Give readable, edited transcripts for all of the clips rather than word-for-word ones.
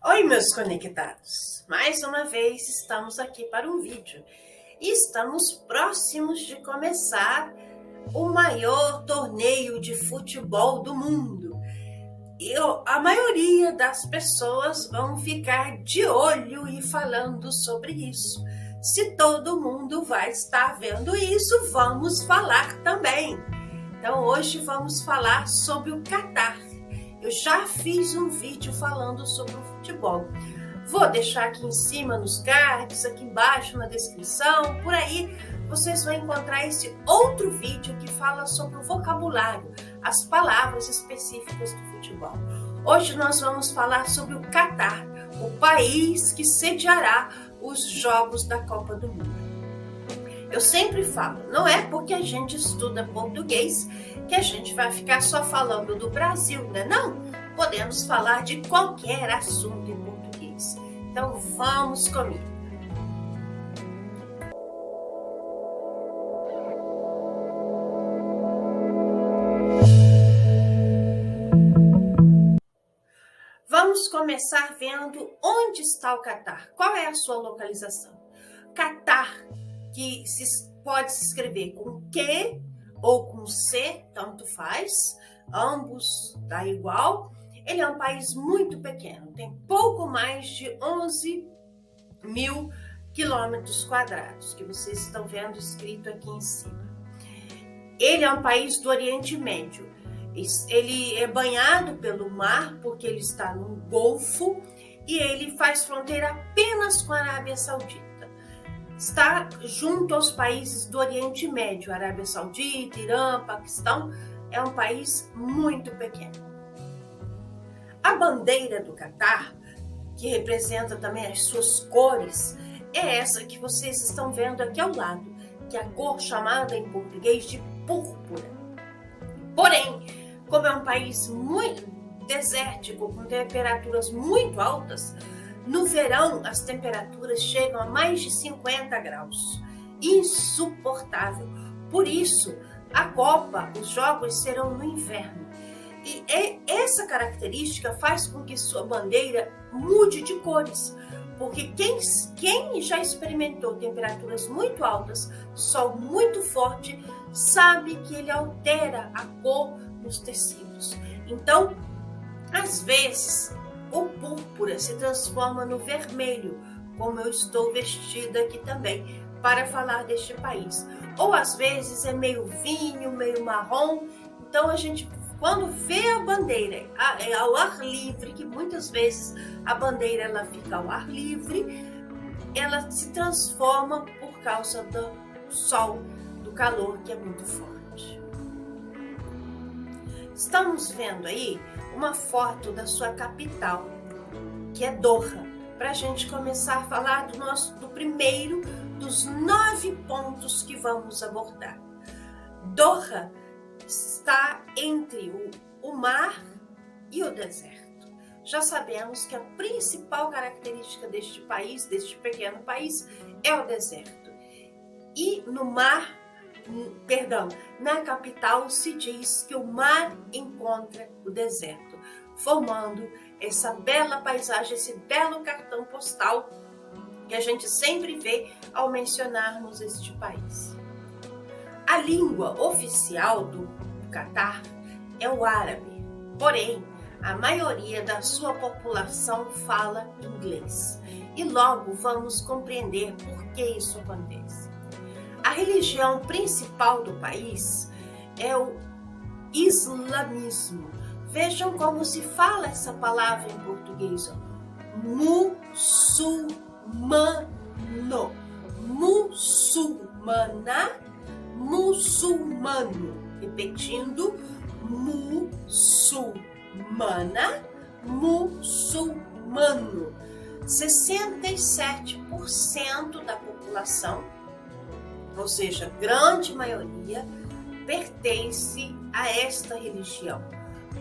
Oi, meus conectados! Mais uma vez estamos aqui para um vídeo e estamos próximos de começar o maior torneio de futebol do mundo. A maioria das pessoas vão ficar de olho e falando sobre isso. Se todo mundo vai estar vendo isso, vamos falar também. Então hoje vamos falar sobre o Catar. Eu já fiz um vídeo falando sobre o futebol. Vou deixar aqui em cima nos cards, aqui embaixo na descrição, por aí vocês vão encontrar esse outro vídeo que fala sobre o vocabulário, as palavras específicas do futebol. Hoje nós vamos falar sobre o Catar, o país que sediará os Jogos da Copa do Mundo. Eu sempre falo, não é porque a gente estuda português que a gente vai ficar só falando do Brasil, né? Não, podemos falar de qualquer assunto em português. Então vamos comigo. Vamos começar vendo onde está o Catar. Qual é a sua localização? Catar, que pode se escrever com Q ou com C, tanto faz, ambos dá igual. Ele é um país muito pequeno, tem pouco mais de 11 mil quilômetros quadrados, que vocês estão vendo escrito aqui em cima. Ele é um país do Oriente Médio. Ele é banhado pelo mar, porque ele está no Golfo, e ele faz fronteira apenas com a Arábia Saudita. Está junto aos países do Oriente Médio, Arábia Saudita, Irã, Paquistão. É um país muito pequeno. A bandeira do Catar, que representa também as suas cores, é essa que vocês estão vendo aqui ao lado, que é a cor chamada em português de púrpura. Porém, como é um país muito desértico, com temperaturas muito altas, no verão as temperaturas chegam a mais de 50 graus. Insuportável. Por isso, a Copa, os jogos serão no inverno. E essa característica faz com que sua bandeira mude de cores. Porque quem já experimentou temperaturas muito altas, sol muito forte, sabe que ele altera a cor dos tecidos. Então, às vezes, o púrpura se transforma no vermelho, como eu estou vestida aqui também, para falar deste país. Ou às vezes é meio vinho, meio marrom. Então a gente, quando vê a bandeira ao ar livre, que muitas vezes a bandeira ela fica ao ar livre, ela se transforma por causa do sol, do calor que é muito forte. Estamos vendo aí uma foto da sua capital, que é Doha, para a gente começar a falar do primeiro dos 9 pontos que vamos abordar. Doha está entre o mar e o deserto. Já sabemos que a principal característica deste país, deste pequeno país, é o deserto. E na capital se diz que o mar encontra o deserto, formando essa bela paisagem, esse belo cartão postal que a gente sempre vê ao mencionarmos este país. A língua oficial do Catar é o árabe, porém, a maioria da sua população fala inglês. E logo vamos compreender por que isso acontece. A religião principal do país é o islamismo. Vejam como se fala essa palavra em português. Muçulmano. Muçulmana, muçulmano. Repetindo, muçulmana, muçulmano. 67% da população, ou seja, grande maioria, pertence a esta religião.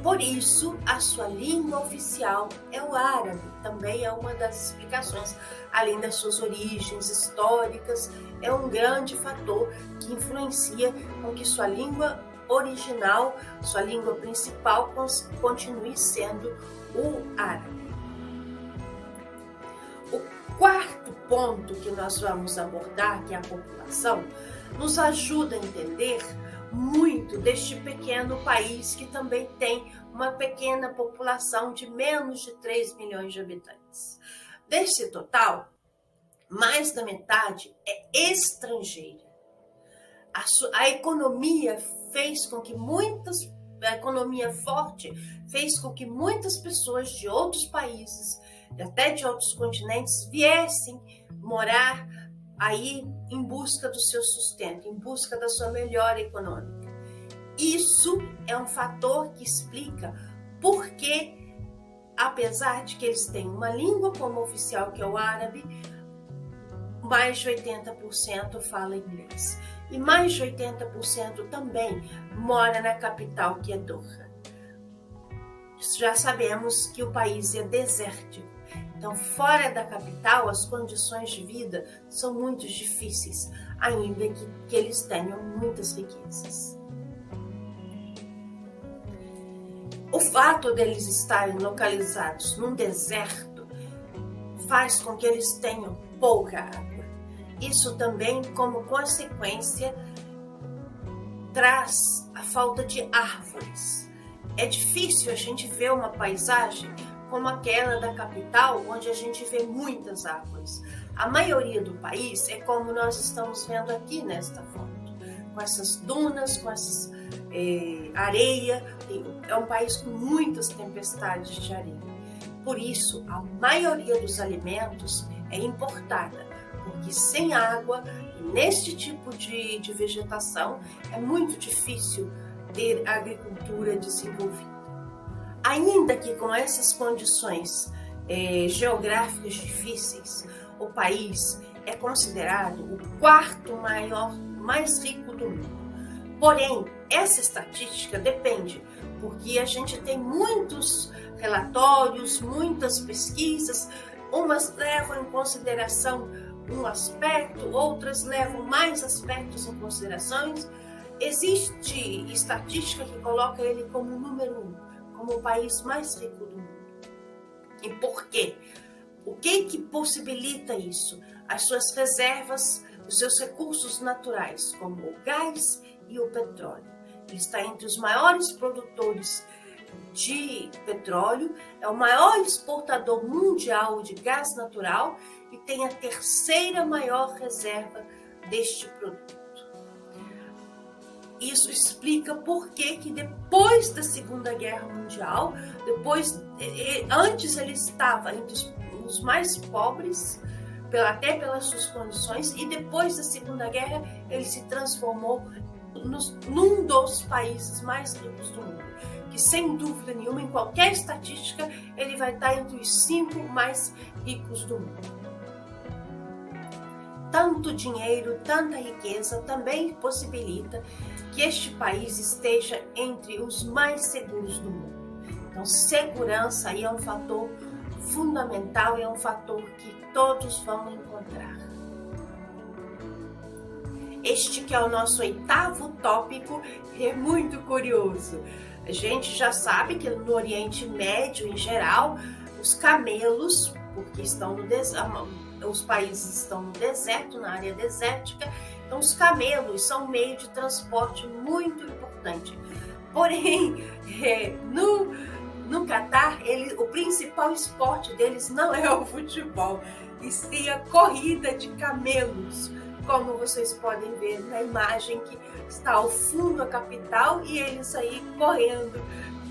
Por isso, a sua língua oficial é o árabe. Também é uma das explicações, além das suas origens históricas, é um grande fator que influencia com que sua língua original, sua língua principal, continue sendo o árabe. ponto que nós vamos abordar, que é a população, nos ajuda a entender muito deste pequeno país que também tem uma pequena população de menos de 3 milhões de habitantes. Desse total, mais da metade é estrangeira. A economia fez com que a economia forte fez com que muitas pessoas de outros países, até de outros continentes, viessem morar aí em busca do seu sustento, em busca da sua melhora econômica. Isso é um fator que explica por que, apesar de que eles têm uma língua como oficial, que é o árabe, mais de 80% fala inglês. E mais de 80% também mora na capital, que é Doha. Já sabemos que o país é desértico. Então, fora da capital, as condições de vida são muito difíceis, ainda que eles tenham muitas riquezas. O fato deles estarem localizados num deserto faz com que eles tenham pouca água. Isso também, como consequência, traz a falta de árvores. É difícil a gente ver uma paisagem como aquela da capital, onde a gente vê muitas árvores. A maioria do país é como nós estamos vendo aqui nesta foto, com essas dunas, com essas areia. É um país com muitas tempestades de areia. Por isso, a maioria dos alimentos é importada, porque sem água, neste tipo de vegetação, é muito difícil ter agricultura desenvolvida. Ainda que com essas condições geográficas difíceis, o país é considerado o quarto mais rico do mundo. Porém, essa estatística depende, porque a gente tem muitos relatórios, muitas pesquisas, umas levam em consideração um aspecto, outras levam mais aspectos em consideração. Existe estatística que coloca ele como o número 1, como o país mais rico do mundo. E por quê? O que possibilita isso? As suas reservas, os seus recursos naturais, como o gás e o petróleo. Ele está entre os maiores produtores de petróleo, é o maior exportador mundial de gás natural e tem a terceira maior reserva deste produto. Isso explica por que depois da Segunda Guerra Mundial, antes ele estava entre os mais pobres, até pelas suas condições, e depois da Segunda Guerra ele se transformou num dos países mais ricos do mundo, que sem dúvida nenhuma, em qualquer estatística, ele vai estar entre os 5 mais ricos do mundo. Tanto dinheiro, tanta riqueza também possibilita que este país esteja entre os mais seguros do mundo. Então, segurança aí é um fator fundamental, é um fator que todos vão encontrar. Este que é o nosso 8º tópico é muito curioso. A gente já sabe que no Oriente Médio, em geral, os camelos, porque os países estão no deserto, na área desértica, então os camelos são um meio de transporte muito importante. Porém, no Catar, o principal esporte deles não é o futebol, e sim a corrida de camelos, como vocês podem ver na imagem que está ao fundo da capital, e eles aí correndo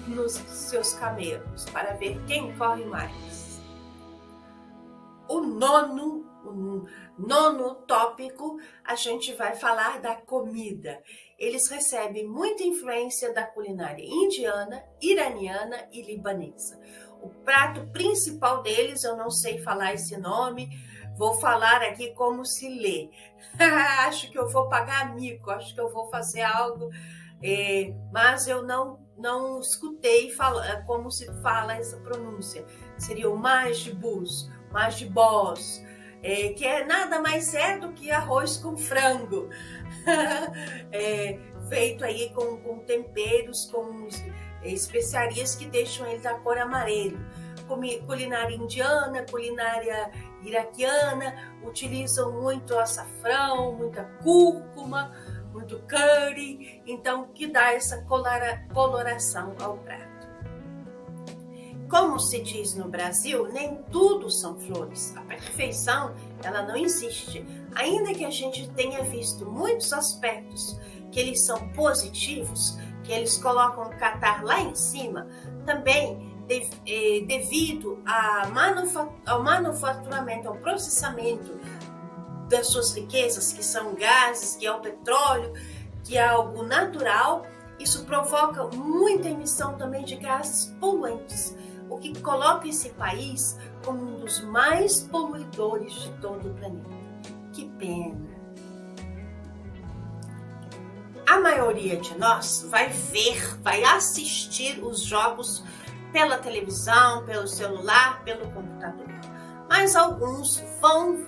nos seus camelos para ver quem corre mais. O nono tópico, a gente vai falar da comida. Eles recebem muita influência da culinária indiana, iraniana e libanesa. O prato principal deles, eu não sei falar esse nome, vou falar aqui como se lê. Acho que eu vou pagar mico, acho que eu vou fazer algo, mas eu não escutei como se fala essa pronúncia. Seria o majbuz, que nada mais é do que arroz com frango, feito aí com temperos, com especiarias que deixam ele da cor amarelo. culinária indiana, culinária iraquiana, utilizam muito açafrão, muita cúrcuma, muito curry, então que dá essa coloração ao prato. Como se diz no Brasil, nem tudo são flores. A perfeição, ela não existe. Ainda que a gente tenha visto muitos aspectos que eles são positivos, que eles colocam o Catar lá em cima, também devido ao manufaturamento, ao processamento das suas riquezas, que são gases, que é o petróleo, que é algo natural, isso provoca muita emissão também de gases poluentes, o que coloca esse país como um dos mais poluidores de todo o planeta. Que pena! A maioria de nós vai assistir os jogos pela televisão, pelo celular, pelo computador. Mas alguns vão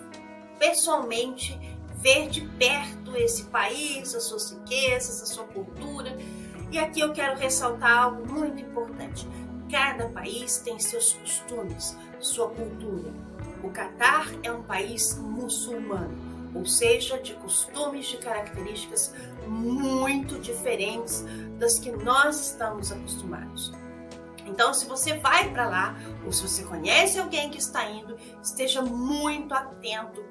pessoalmente ver de perto esse país, as suas riquezas, a sua cultura. E aqui eu quero ressaltar algo muito importante. Cada país tem seus costumes, sua cultura. O Catar é um país muçulmano, ou seja, de costumes, de características muito diferentes das que nós estamos acostumados. Então, se você vai para lá, ou se você conhece alguém que está indo, esteja muito atento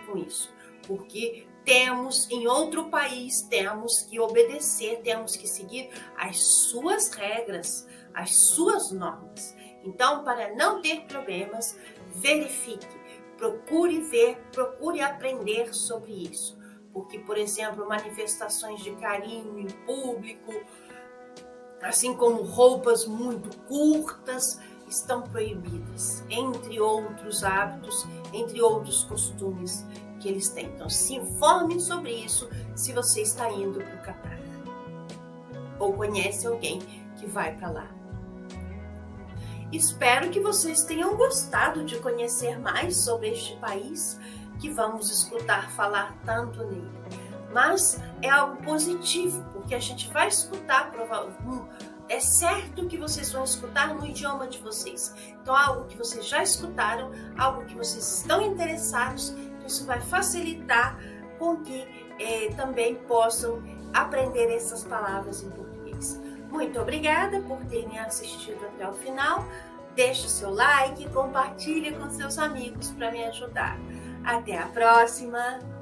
com isso, porque em outro país, temos que obedecer, temos que seguir as suas regras, as suas normas. Então, para não ter problemas, verifique, procure ver, procure aprender sobre isso. Porque, por exemplo, manifestações de carinho em público, assim como roupas muito curtas, estão proibidas, entre outros hábitos, entre outros costumes que eles têm. Então, se informe sobre isso se você está indo para o Catar ou conhece alguém que vai para lá. Espero que vocês tenham gostado de conhecer mais sobre este país que vamos escutar falar tanto nele. Mas é algo positivo, porque a gente vai escutar, é certo que vocês vão escutar no idioma de vocês. Então, algo que vocês já escutaram, algo que vocês estão interessados, isso vai facilitar com que também possam aprender essas palavras em português. Muito obrigada por terem assistido até o final. Deixe seu like e compartilhe com seus amigos para me ajudar. Até a próxima!